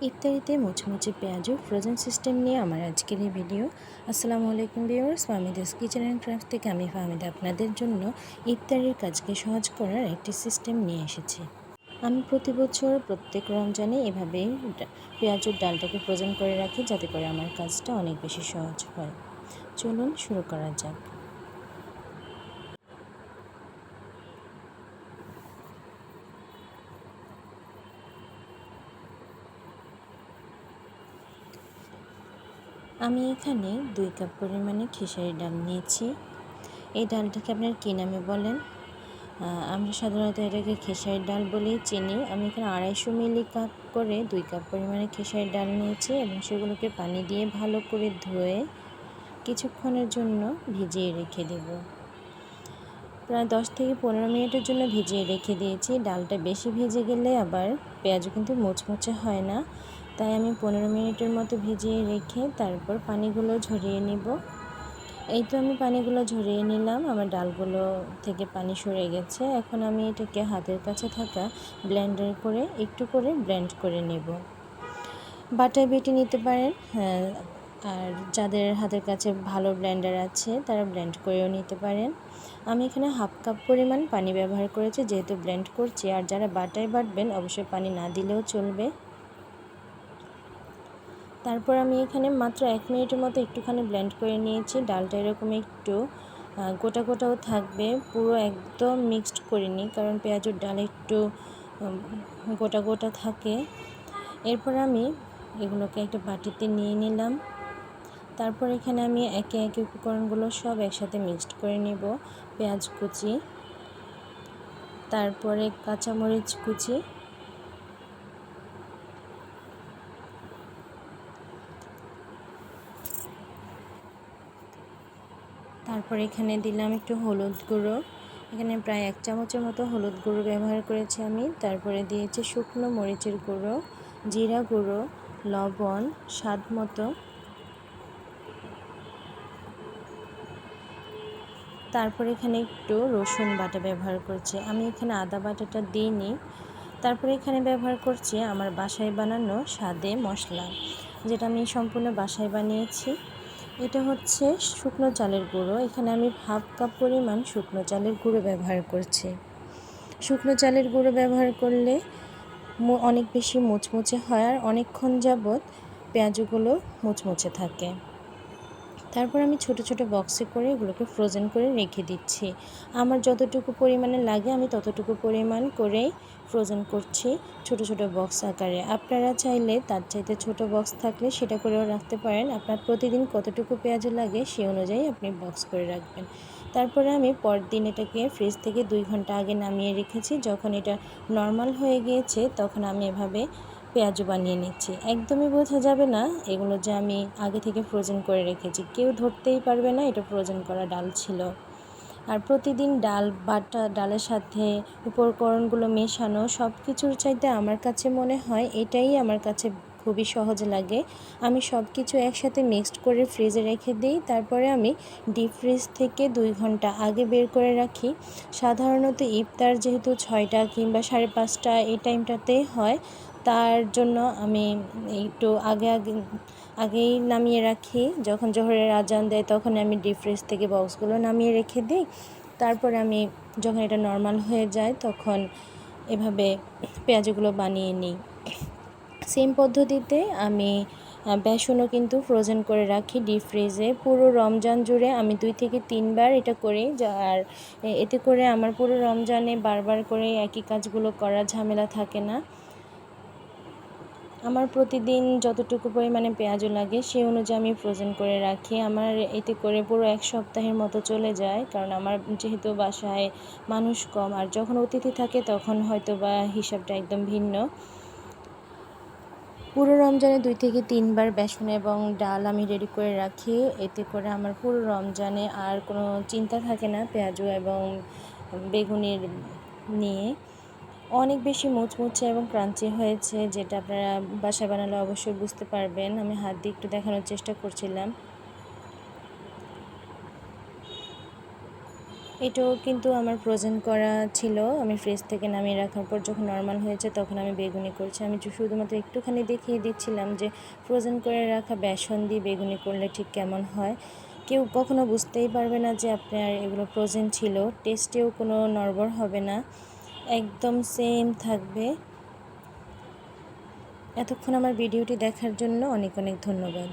ইফতারিতে মুচমুচে পেঁয়াজ ও frozen system নিয়ে আমার আজকের এই ভিডিও। আসসালামু আলাইকুম viewers, Fahmida's kitchen and craft থেকে আমি ফাহমিদা আপনাদের জন্য ইফতারির কাজকে সহজ করার একটি সিস্টেম নিয়ে এসেছি। আমি প্রতি বছর প্রত্যেক রমজানে এভাবেই পেঁয়াজের ডালটাকে ফ্রোজেন করে রাখি, যাতে করে আমার কাজটা অনেক বেশি সহজ হয়। চলুন শুরু করা যাক। আমি এখানে 2 কাপ পরিমাণে খেসারি ডাল নিয়েছি। এই ডালটাকে আপনার কী নামে বলেন? আমরা সাধারণত এটাকে খেসারির ডাল বলেই চিনি। আমি এখানে 250 মিলি কাপ করে 2 কাপ পরিমাণে খেসারির ডাল নিয়েছি এবং সেগুলোকে পানি দিয়ে ভালো করে ধুয়ে কিছুক্ষণের জন্য ভিজিয়ে রেখে দেব। প্রায় 10 থেকে 15 মিনিটের জন্য ভিজিয়ে রেখে দিয়েছি। ডালটা বেশি ভিজে গেলে আবার পেঁয়াজও কিন্তু মুচমুচে হয় না, তাই আমি 15 মিনিটের মতো ভিজিয়ে রেখে তারপর পানিগুলো ঝরিয়ে নিব। এই তো আমি পানিগুলো ঝরিয়ে নিলাম, আমার ডালগুলো থেকে পানি সরে গেছে। এখন আমি এটাকে হাতের কাছে থাকা ব্লেন্ডার করে একটু করে ব্লেন্ড করে নেব। বাটায় বেটে নিতে পারেন, আর যাদের হাতের কাছে ভালো ব্লেন্ডার আছে তারা ব্লেন্ড করেও নিতে পারেন। আমি এখানে 1/2 কাপ পরিমাণ পানি ব্যবহার করেছি, যেহেতু ব্লেন্ড করছি। আর যারা বাটায় বাটবেন অবশ্যই পানি না দিলেও চলবে। তারপর আমি এখানে মাত্র 1 মিনিটের মতো একটুখানি ব্লেন্ড করে নিয়েছি। ডালটা এরকম একটু গোটা গোটাও থাকবে, পুরো একদম মিক্সড করিনি, কারণ পেঁয়াজের ডাল একটু গোটা গোটা থাকে। এরপর আমি এগুলোকে একটা বাটিতে নিয়ে নিলাম। তারপর এখানে আমি একে একে উপকরণগুলো সব একসাথে মিক্সড করে নেব। পেঁয়াজ কুচি, তারপরে কাঁচামরিচ কুচি, তারপর এখানে দিলাম একটু হলুদ গুঁড়ো। এখানে প্রায় 1 চামচের মতো হলুদ গুঁড়ো ব্যবহার করেছি আমি। তারপরে দিয়েছি শুকনো মরিচের গুঁড়ো, জিরা গুঁড়ো, লবণ স্বাদ মতো। তারপর এখানে একটু রসুন বাটা ব্যবহার করছি। আমি এখানে আদা বাটাটা দিইনি। তারপরে এখানে ব্যবহার করছি আমার বাসায় বানানো স্বাদে মশলা, যেটা আমি সম্পূর্ণ বাসায় বানিয়েছি। এটা হচ্ছে শুকনো চালের গুঁড়ো। এখানে আমি 1/2 কাপ পরিমাণ শুকনো চালের গুঁড়ো ব্যবহার করছি। শুকনো চালের গুঁড়ো ব্যবহার করলে অনেক বেশি মুচমুচে হয়, আর অনেকক্ষণ যাবৎ পেঁয়াজগুলো মুচমুচে থাকে। তারপর আমি ছোট ছোট বক্সে করে এগুলোকে ফ্রোজেন করে রেখে দিচ্ছি। আমার যতটুকু পরিমাণে লাগে আমি ততটুকু পরিমাণ করেই ফ্রোজেন করছি ছোট ছোট বক্স আকারে। আপনারা চাইলে তার চাইতে ছোট বক্স থাকলে সেটা করেও রাখতে পারেন। আপনার প্রতিদিন কতটুকু পেঁয়াজ লাগে সে অনুযায়ী আপনি বক্স করে রাখবেন। তারপরে আমি পরদিন এটাকে ফ্রিজ থেকে 2 ঘন্টা আগে নামিয়ে রেখেছি। যখন এটা নর্মাল হয়ে গিয়েছে তখন আমি এভাবে পেঁয়াজু বানিয়ে নিচ্ছি। একদমই বোঝা যাবে না এগুলো যে আমি আগে থেকে ফ্রোজেন করে রেখেছি, কেউ ধরতেই পারবে না এটা ফ্রোজেন করা ডাল ছিল। আর প্রতিদিন ডাল বাটা, ডালের সাথে উপকরণগুলো মেশানো, সব কিছুর চাইতে আমার কাছে মনে হয় এটাই আমার কাছে খুবই সহজ লাগে। আমি সব কিছু একসাথে মিক্সড করে ফ্রিজে রেখে দিই। তারপরে আমি ডিপ ফ্রিজ থেকে 2 ঘন্টা আগে বের করে রাখি। সাধারণত ইফতার যেহেতু 6টা কিংবা 5:30 এই টাইমটাতে হয়, তার জন্য আমি একটু আগেই নামিয়ে রাখি। যখন জোহরের আজান দেয় তখন আমি ডিপ ফ্রিজ থেকে বক্সগুলো নামিয়ে রেখে দিই। তারপরে আমি যখন এটা নর্মাল হয়ে যায় তখন এভাবে পেঁয়াজগুলো বানিয়ে নিই। সেম পদ্ধতিতে আমি বেসনও কিন্তু ফ্রোজেন করে রাখি ডিপ ফ্রিজে। পুরো রমজান জুড়ে আমি 2 থেকে 3 বার এটা করি। আর এতে করে আমার পুরো রমজানে বারবার করে একই কাজগুলো করার ঝামেলা থাকে না। আমার প্রতিদিন যতটুকু পরিমাণে পেঁয়াজও লাগে সেই অনুযায়ী আমি ফ্রোজেন করে রাখি। আমার এতে করে পুরো 1 সপ্তাহের মতো চলে যায়, কারণ আমার যেহেতু বাসায় মানুষ কম, আর যখন অতিথি থাকে তখন হয়তো বা হিসাবটা একদম ভিন্ন। পুরো রমজানে 2 থেকে 3 বার বেসন এবং ডাল আমি রেডি করে রাখি। এতে করে আমার পুরো রমজানে আর কোনো চিন্তা থাকে না পেঁয়াজু এবং বেগুনের নিয়ে। অনেক বেশি মুচমুচে এবং ক্রাঞ্চি হয়েছে, যেটা আপনারা বাসায় বানালে অবশ্যই বুঝতে পারবেন। আমি হাত দিয়ে একটু দেখানোর চেষ্টা করছিলাম। এটাও কিন্তু আমার ফ্রোজেন করা ছিল। আমি ফ্রিজ থেকে নামিয়ে রাখার পর যখন নরমাল হয়েছে তখন আমি বেগুনি করছি। আমি শুধুমাত্র একটুখানি দেখিয়ে দিচ্ছিলাম যে ফ্রোজেন করে রাখা বেসন দিয়ে বেগুনি করলে ঠিক কেমন হয়। কেউ কখনো বুঝতেই পারবে না যে আপনার এগুলো ফ্রোজেন ছিল। টেস্টেও কোনো নড়বড় হবে না, একদম সেম থাকবে। এতক্ষণ আমার ভিডিওটি দেখার জন্য অনেক অনেক ধন্যবাদ।